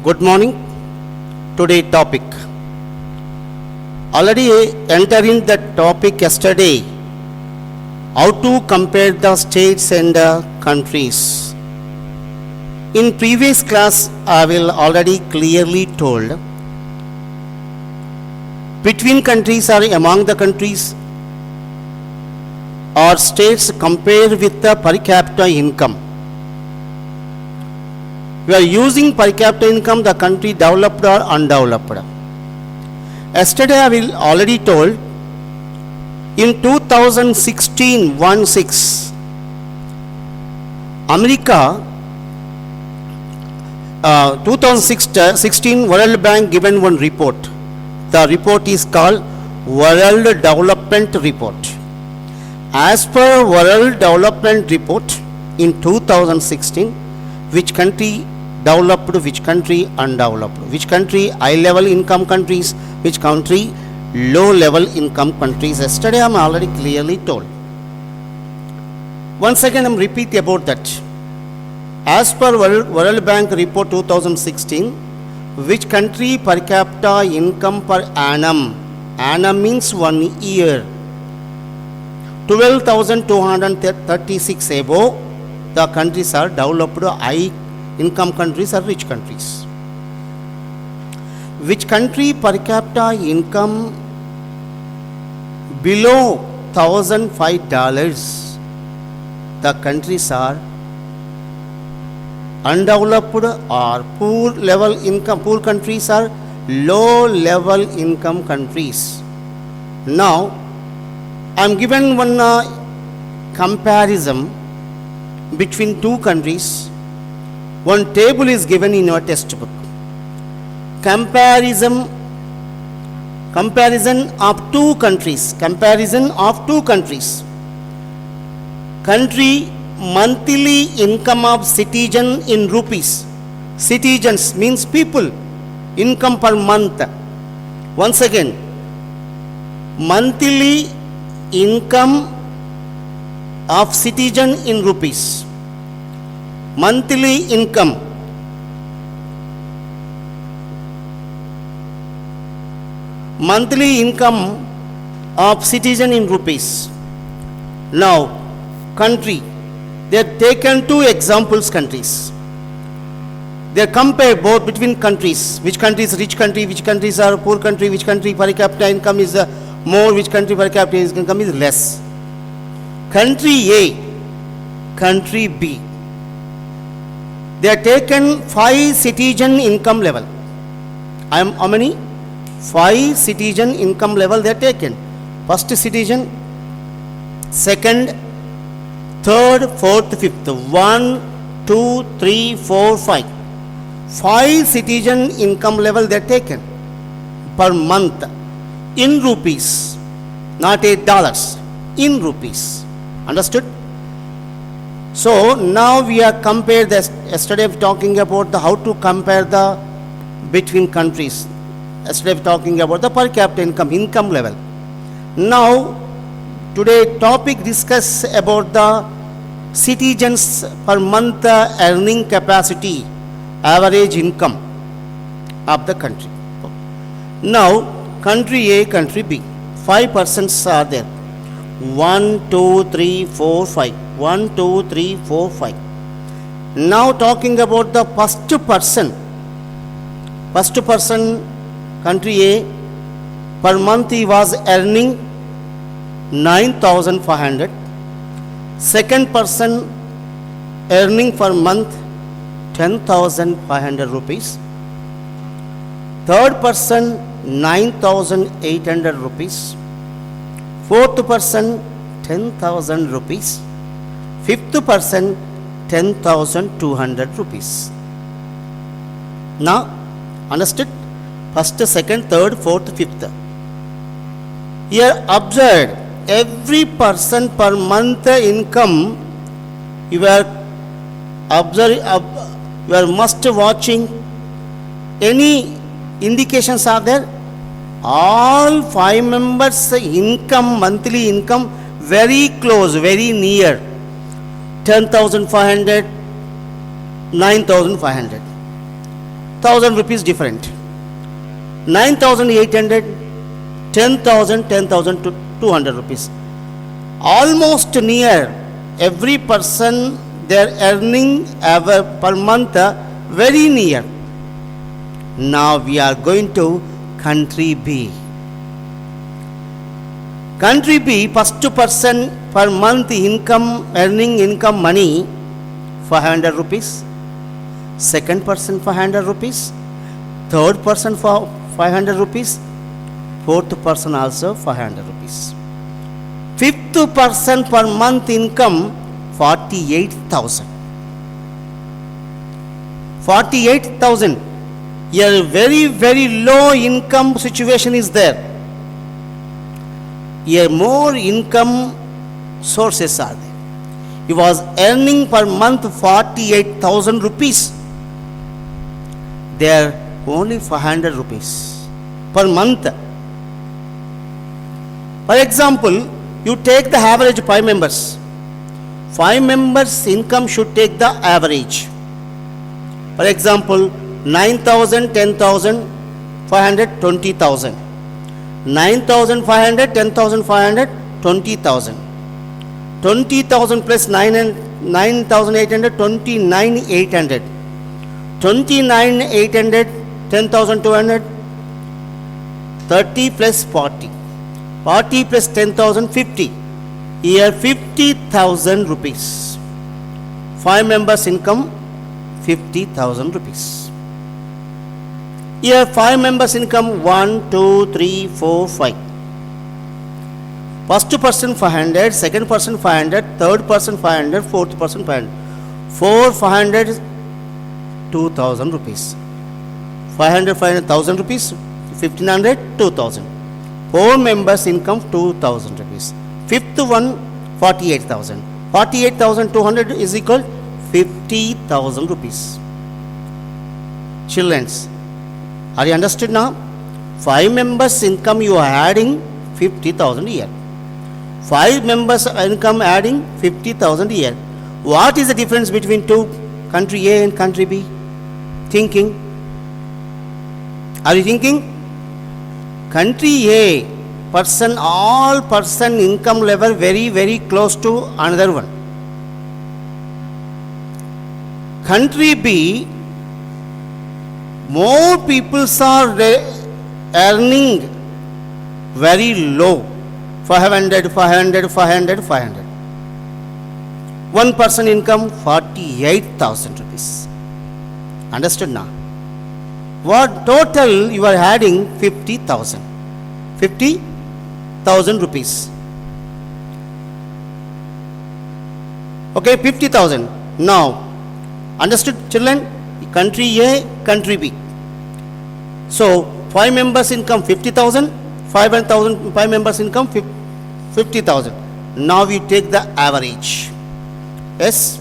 Good morning. Today topic. Already entering the topic yesterday. How to compare the states and countries. In previous class, I will already clearly told. Between countries or among the countries or states compared with the per capita income. We are using per capita income, the country developed or undeveloped. Yesterday I will already told, in 2016, America, 2016 World Bank given one report. The report is called World Development Report. As per World Development Report in 2016, which country developed, which country undeveloped, which country high level income countries, which country low level income countries. Yesterday I am already clearly told. Once again I am repeat about that. As per World Bank report 2016, which country per capita income per annum, annum means 1 year, 12,236 above, the countries are developed, high income countries or rich countries. Which country per capita income below $1,005, the countries are undeveloped or poor level income, poor countries are low level income countries. Now I am given one comparison between two countries. One table is given in your textbook. Comparison of two countries. Comparison of two countries. Country monthly income of citizen in rupees. Citizens means people. Income per month. Once again, monthly income of citizen in rupees. Monthly income. Monthly income of citizen in rupees. Now, country. They are taken two examples countries. They compare both between countries. Which country is rich country, which countries are poor country, which country per capita income is more, which country per capita income is less. Country A, country B. They are taken 5 citizen income level. I am how many? 5 citizen income level they are taken. First citizen, second, third, fourth, fifth. 1, 2, 3, 4, 5. 5 citizen income level they are taken per month in rupees, not $8, in rupees. Understood? So now we are compare this. Yesterday talking about the how to compare the between countries. Yesterday talking about the per capita income level. Now today topic discuss about the citizens per month earning capacity, average income of the country. Now country A, country B, 5% are there. 1, 2, 3, 4, 5. 1, 2, 3, 4, 5. Now talking about the first person. First person, country A, per month he was earning 9,500. Second person earning per month 10,500 rupees. Third person 9,800 rupees. Fourth person 10,000 rupees. Fifth person 10,200 rupees. Now understood? First, second, third, fourth, fifth. Here observe every person per month income. You are you are must watching. Any indications are there? All 5 members income, monthly income very close, very near. 10,500, 9,500. 1000 rupees different. 9,800, 10,000, 10,200 rupees. Almost near every person their earning ever per month very near. Now we are going to country B. Country B, first person per month income, earning income money 500 rupees. Second person 500 rupees. Third person for 500 rupees. Fourth person also 500 rupees. Fifth person per month income 48,000. 48,000. A very, very low income situation is there. A more income sources are there. He was earning per month 48,000 rupees. There only 500 rupees per month. For example, you take the average 5 members. 5 members income should take the average. For example, 9,000, 10,000, 500, 20,000. 9,500, 10,500, 20,000. 20,000 plus 9,800, 29,800. 29,800, 10,200, 30 plus 40. 40 plus 10,000, 50. Here 50,000 rupees. 5 members income 50,000 rupees. Here 5 members income 1, 2, 3, 4, 5. First person 500, second person 500, third person 500, fourth person 500. 4, 500, 2,000 rupees. 500, 500,000 rupees, 1,500, 2,000. 4 members income 2,000 rupees. Fifth one 48,000. 48,200 is equal 50,000 rupees. Children, are you understood now? 5 members income you are adding 50,000 a year. 5 members income adding 50,000 a year. What is the difference between country A and country B? Thinking. Are you thinking? Country A, all person income level very, very close to another one. Country B, more people are earning very low. 500, 500, 500, 500. One person income 48,000 rupees. Understood now? What total you are adding 50,000. 50,000 rupees. Okay, 50,000. Now, understood children? Country A, country B. So, 5 members income 50,000, 5 members income 50,000. Now we take the average. Yes?